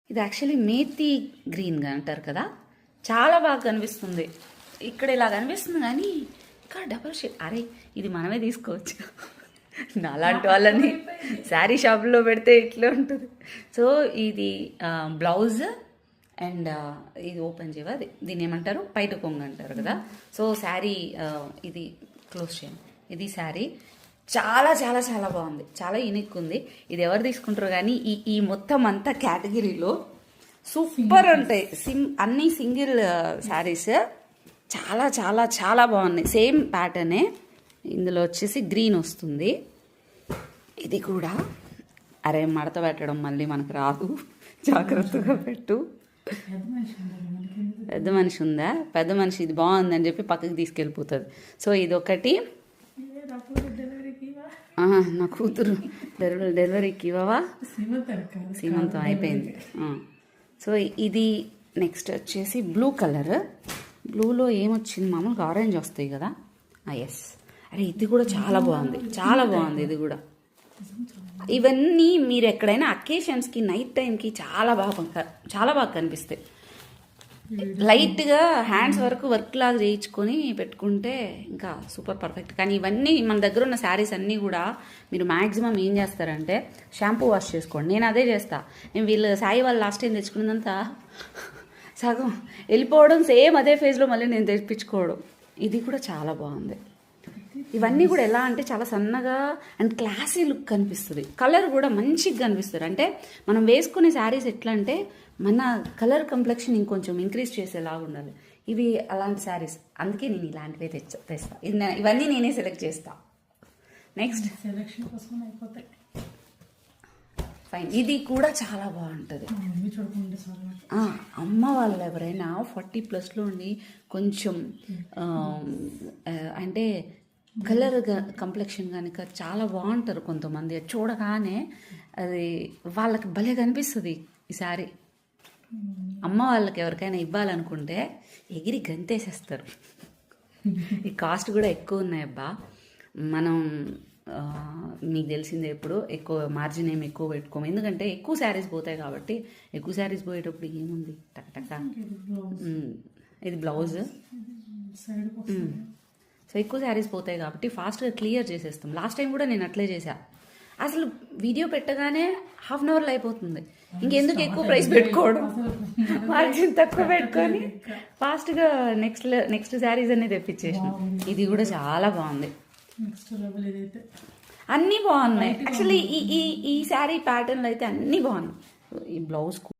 ఇది యాక్చువల్లీ మేతి గ్రీన్గా అంటారు కదా, చాలా బాగా కనిపిస్తుంది. ఇక్కడ ఇలా కనిపిస్తుంది కానీ ఇక్కడ డబల్ షేడ్. అరే ఇది మనమే తీసుకోవచ్చు. నాలాంటి వాళ్ళని శారీ షాప్లో పెడితే ఇట్లా ఉంటుంది. సో ఇది బ్లౌజ్ అండ్ ఇది ఓపెన్ చేయవా, దీన్ని ఏమంటారు, పైట కొంగు అంటారు కదా. సో శారీ ఇది క్లోజ్ చేయండి. ఇది శారీ చాలా చాలా చాలా బాగుంది, చాలా యూనిక్ ఉంది. ఇది ఎవరు తీసుకుంటారు కానీ ఈ మొత్తం అంతా కేటగిరీలో సూపర్ ఉంటాయి. అన్ని సింగిల్ శారీస్ చాలా చాలా చాలా బాగున్నాయి. సేమ్ ప్యాటర్నే, ఇందులో వచ్చేసి గ్రీన్ వస్తుంది. ఇది కూడా అరే మడత పెట్టడం మళ్ళీ మనకు రాదు, జాగ్రత్తగా పెట్టు. పెద్ద మనిషి ఉందా, పెద్ద మనిషి ఇది బాగుందని చెప్పి పక్కకి తీసుకెళ్ళిపోతుంది. సో ఇదొకటి. నా కూతురు డెలివరీకి ఇవ్వవా, సీమంతం అయిపోయింది. సో ఇది నెక్స్ట్ వచ్చేసి బ్లూ కలర్. బ్లూలో ఏమొచ్చింది, మామూలుగా ఆరెంజ్ వస్తాయి కదా. ఎస్, అరే ఇది కూడా చాలా బాగుంది, చాలా బాగుంది. ఇది కూడా ఇవన్నీ మీరు ఎక్కడైనా అకేషన్స్కి నైట్ టైంకి చాలా బాగా కనిపిస్తాయి. లైట్గా హ్యాండ్స్ వరకు వర్క్ లాగా చేయించుకొని పెట్టుకుంటే ఇంకా సూపర్ పర్ఫెక్ట్. కానీ ఇవన్నీ మన దగ్గర ఉన్న శారీస్ అన్నీ కూడా మీరు మ్యాక్సిమం ఏం చేస్తారంటే షాంపూ వాష్ చేసుకోండి. నేను అదే చేస్తా. నేను వీళ్ళు సాయి వాళ్ళు లాస్ట్ టైం తెచ్చుకున్నంత సగం వెళ్ళిపోవడం, సేమ్ అదే ఫేజ్లో మళ్ళీ నేను తెప్పించుకోవడం. ఇది కూడా చాలా బాగుంది. ఇవన్నీ కూడా ఎలా అంటే చాలా సన్నగా అండ్ క్లాసీ లుక్ కనిపిస్తుంది. కలర్ కూడా మంచిగా కనిపిస్తుంది. అంటే మనం వేసుకునే శారీస్ ఎట్లా అంటే మన కలర్ కంప్లెక్షన్ ఇంకొంచెం ఇంక్రీజ్ చేసేలాగా ఉండాలి. ఇవి అలాంటి శారీస్, అందుకే నేను ఇలాంటివే తెస్తా. ఇవన్నీ నేనే సెలెక్ట్ చేస్తా. నెక్స్ట్ సెలెక్షన్ కోసం అయిపోతాయి. ఫైన్, ఇది కూడా చాలా బాగుంటుంది. అమ్మ వాళ్ళు ఎవరైనా 40+ ఉండి కొంచెం అంటే కలర్ కంప్లెక్షన్ కనుక చాలా బాగుంటారు కొంతమంది. చూడగానే అది వాళ్ళకి భలే కనిపిస్తుంది ఈ శారీ. అమ్మ వాళ్ళకి ఎవరికైనా ఇవ్వాలనుకుంటే ఎగిరి గంతేసేస్తారు. ఈ కాస్ట్ కూడా ఎక్కువ ఉన్నాయి అబ్బా. మనం మీకు తెలిసిందే, ఎప్పుడు ఎక్కువ మార్జిన్ ఏమి ఎక్కువ పెట్టుకోము, ఎందుకంటే ఎక్కువ శారీస్ పోతాయి కాబట్టి. ఎక్కువ శారీస్ పోయేటప్పుడు ఏముంది టక్ టక్. ఇది బ్లౌజ్. సో ఎక్కువ శారీస్ పోతాయి కాబట్టి ఫాస్ట్గా క్లియర్ చేసేస్తాం. లాస్ట్ టైం కూడా నేను అట్లే చేశా. అసలు వీడియో పెట్టగానే ½ అన్ అవర్లో అయిపోతుంది. ఇంకెందుకు ఎక్కువ ప్రైస్ పెట్టుకోవడం, మార్జిన్ తక్కువ పెట్టుకొని ఫాస్ట్గా నెక్స్ట్ శారీస్ అన్ని తెప్పించేసాం. ఇది కూడా చాలా బాగుంది, అన్నీ బాగున్నాయి. యాక్చువల్లీ ఈ శారీ ప్యాటర్న్లో అయితే అన్నీ బాగున్నాయి. ఈ బ్లౌజ్